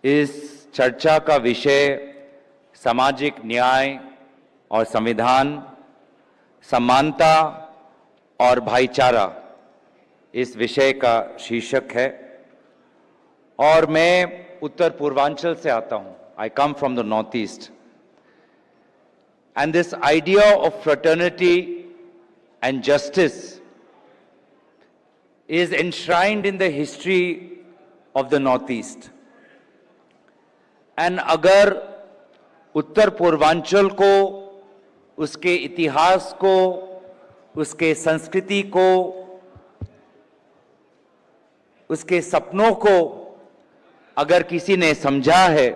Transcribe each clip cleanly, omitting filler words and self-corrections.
इस चर्चा का विषय सामाजिक न्याय और संविधान, समानता और भाईचारा इस विषय का शीर्षक है। और मैं उत्तर पूर्वांचल से आता हूं। I come from the north east, and this idea of fraternity and justice is enshrined in the history of the Northeast. And अगर उत्तर पूर्वांचल को, उसके इतिहास को, उसके संस्कृति को, उसके सपनों को अगर किसी ने समझा है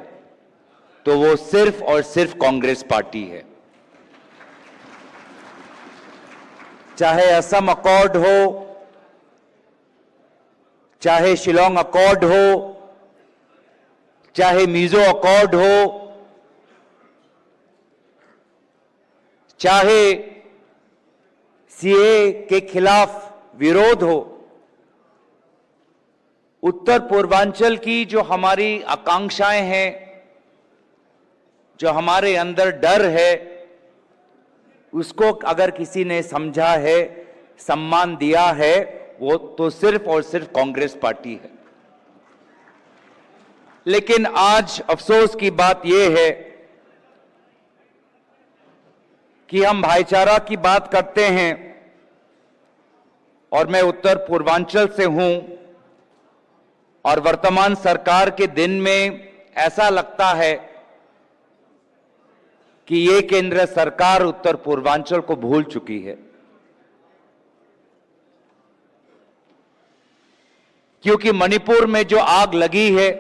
तो वो सिर्फ और सिर्फ कांग्रेस पार्टी है। चाहे असम अकॉर्ड हो, चाहे शिलोंग अकॉर्ड हो, चाहे मिजो अकॉर्ड हो, चाहे सीए के खिलाफ विरोध हो, उत्तर पूर्वांचल की जो हमारी आकांक्षाएं हैं, जो हमारे अंदर डर है, उसको अगर किसी ने समझा है, सम्मान दिया है, वो तो सिर्फ और सिर्फ कांग्रेस पार्टी है। लेकिन आज अफसोस की बात यह है कि हम भाईचारा की बात करते हैं, और मैं उत्तर पूर्वांचल से हूं, और वर्तमान सरकार के दिन में ऐसा लगता है कि ये केंद्र सरकार उत्तर पूर्वांचल को भूल चुकी है। क्योंकि मणिपुर में जो आग लगी है,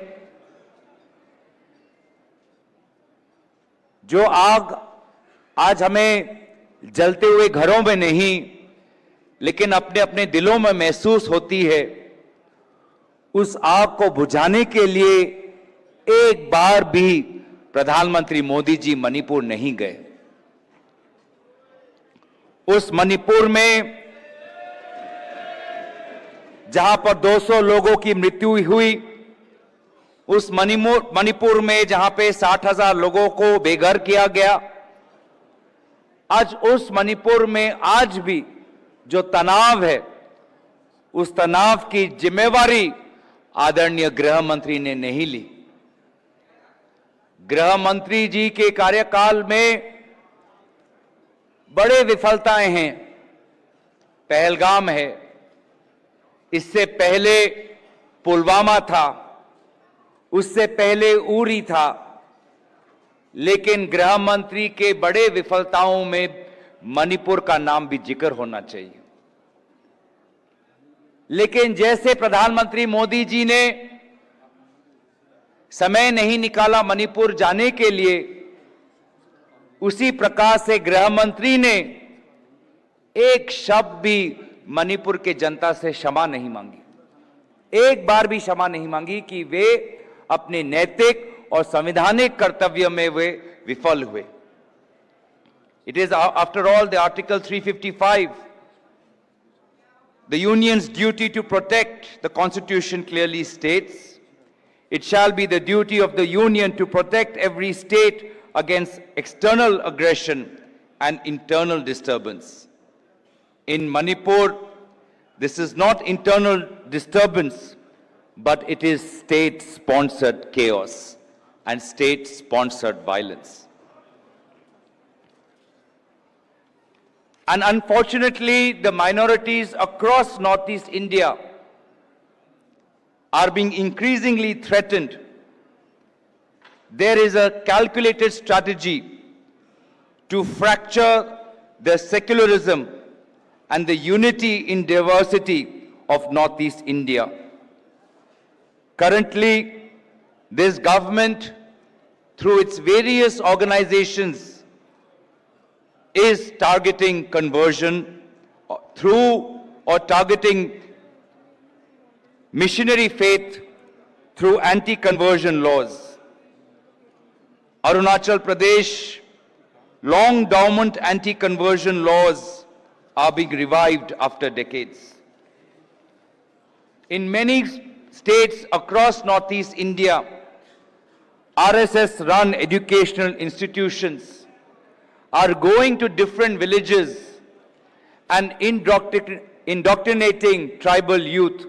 जो आग आज हमें जलते हुए घरों में नहीं, लेकिन अपने अपने दिलों में महसूस होती है, उस आग को बुझाने के लिए एक बार भी प्रधानमंत्री मोदी जी मणिपुर नहीं गए। उस मणिपुर में जहां पर 200 लोगों की मृत्यु हुई, उस मणिपुर में जहां पे 60,000 लोगों को बेघर किया गया, आज उस मणिपुर में आज भी जो तनाव है, उस तनाव की जिम्मेवारी आदरणीय गृह मंत्री ने नहीं ली। गृह मंत्री जी के कार्यकाल में बड़े विफलताएं हैं। पहलगाम है, इससे पहले पुलवामा था, उससे पहले उरी था, लेकिन गृह मंत्री के बड़े विफलताओं में मणिपुर का नाम भी जिक्र होना चाहिए। लेकिन जैसे प्रधानमंत्री मोदी जी ने समय नहीं निकाला मणिपुर जाने के लिए, उसी प्रकार से गृह मंत्री ने एक शब्द भी मणिपुर के जनता से क्षमा नहीं मांगी, एक बार भी क्षमा नहीं मांगी कि वे अपने नैतिक और संवैधानिक कर्तव्य में वे विफल हुए। It is after all the article 355, the union's duty to protect, the constitution clearly states, it shall be the duty of the union to protect every state against external aggression and internal disturbance. In Manipur, this is not internal disturbance, but it is state-sponsored chaos and state-sponsored violence. And unfortunately, the minorities across Northeast India are being increasingly threatened. There is a calculated strategy to fracture the secularism and the unity in diversity of Northeast India. Currently, this government, through its various organizations, is targeting conversion through or targeting missionary faith through anti-conversion laws. Arunachal Pradesh, long dormant anti-conversion laws are being revived after decades. In many states across Northeast India, RSS-run educational institutions are going to different villages and indoctrinating tribal youth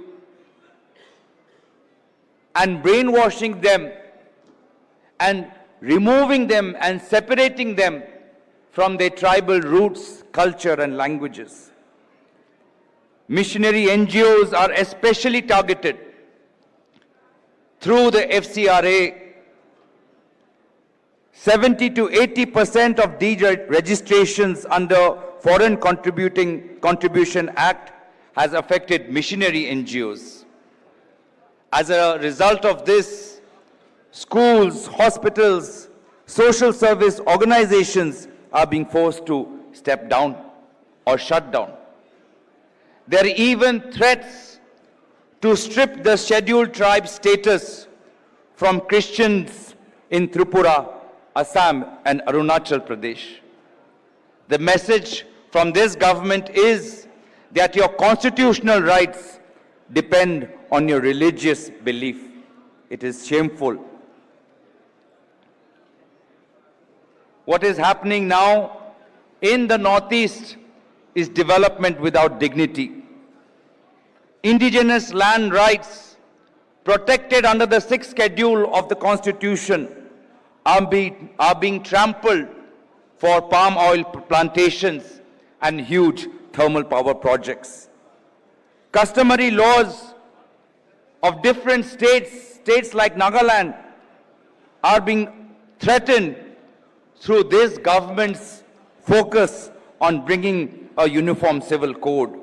and brainwashing them and removing them and separating them from their tribal roots, culture and languages. Missionary NGOs are especially targeted through the FCRA. 70 to 80% of registrations under Foreign Contribution Act has affected missionary NGOs. As a result of this, schools, hospitals, social service organizations are being forced to step down or shut down. There are even threats to strip the scheduled tribe status from Christians in Tripura, Assam and Arunachal Pradesh. The message from this government is that your constitutional rights depend on your religious belief. It is shameful. What is happening now in the Northeast is development without dignity. Indigenous land rights protected under the 6th schedule of the Constitution are being trampled for palm oil plantations and huge thermal power projects. Customary laws of different states like Nagaland, are being threatened through this government's focus on bringing a uniform civil code.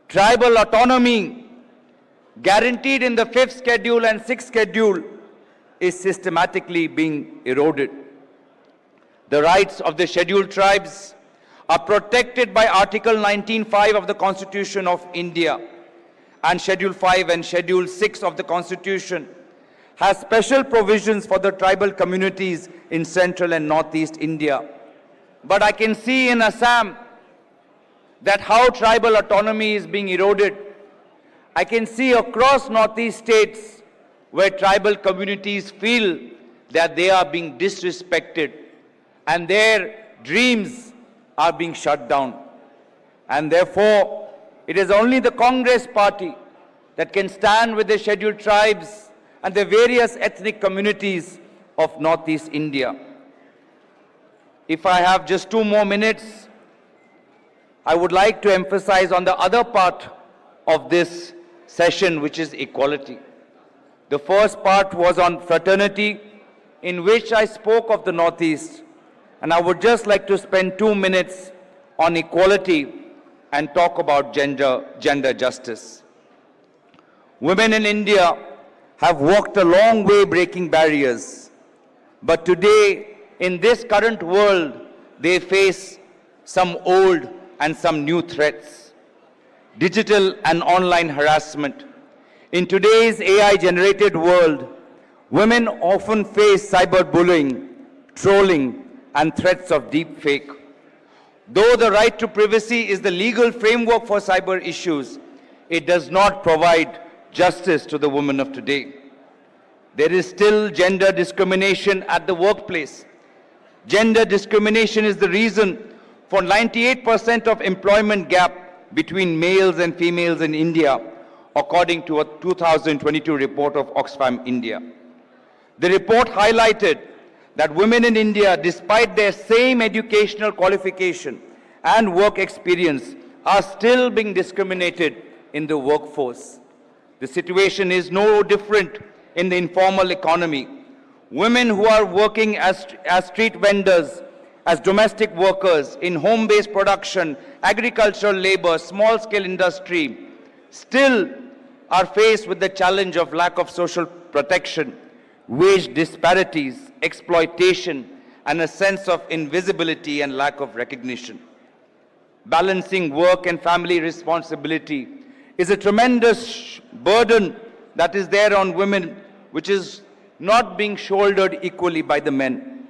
Tribal autonomy guaranteed in the 5th schedule and 6th schedule is systematically being eroded. The rights of the scheduled tribes are protected by Article 19(5) of the Constitution of India, and Schedule 5 and Schedule 6 of the Constitution has special provisions for the tribal communities in central and northeast India. But I can see in Assam that how tribal autonomy is being eroded. I can see across northeast states where tribal communities feel that they are being disrespected and their dreams are being shut down. And therefore, it is only the Congress party that can stand with the scheduled tribes and the various ethnic communities of northeast India. If I have just 2 more minutes, I would like to emphasize on the other part of this session, which is equality. The first part was on fraternity, in which I spoke of the Northeast, and I would just like to spend 2 minutes on equality and talk about gender justice. Women in India have walked a long way breaking barriers, but today, in this current world, they face some old and some new threats. Digital and online harassment. In today's AI-generated world, women often face cyberbullying, trolling, and threats of deepfake. Though the right to privacy is the legal framework for cyber issues, it does not provide justice to the women of today. There is still gender discrimination at the workplace. Gender discrimination is the reason for 98% of employment gap between males and females in India, according to a 2022 report of Oxfam India. The report highlighted that women in India, despite their same educational qualification and work experience, are still being discriminated in the workforce. The situation is no different in the informal economy. Women who are working as street vendors, as domestic workers, in home-based production, agricultural labor, small-scale industry, still are faced with the challenge of lack of social protection, wage disparities, exploitation, and a sense of invisibility and lack of recognition. Balancing work and family responsibility is a tremendous burden that is there on women, which is not being shouldered equally by the men.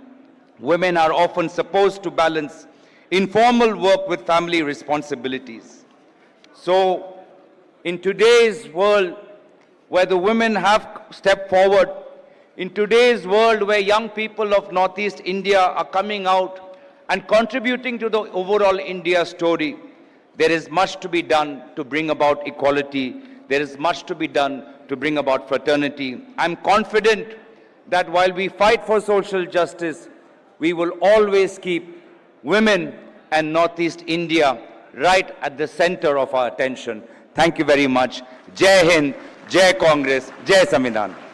Women are often supposed to balance informal work with family responsibilities. So, in today's world, where the women have stepped forward, In today's world where young people of Northeast India are coming out and contributing to the overall India story, there is much to be done to bring about equality. There is much to be done to bring about fraternity. I'm confident that while we fight for social justice, we will always keep women and Northeast India right at the center of our attention. Thank you very much. Jai Hind, Jai Congress, Jai Samvidhan.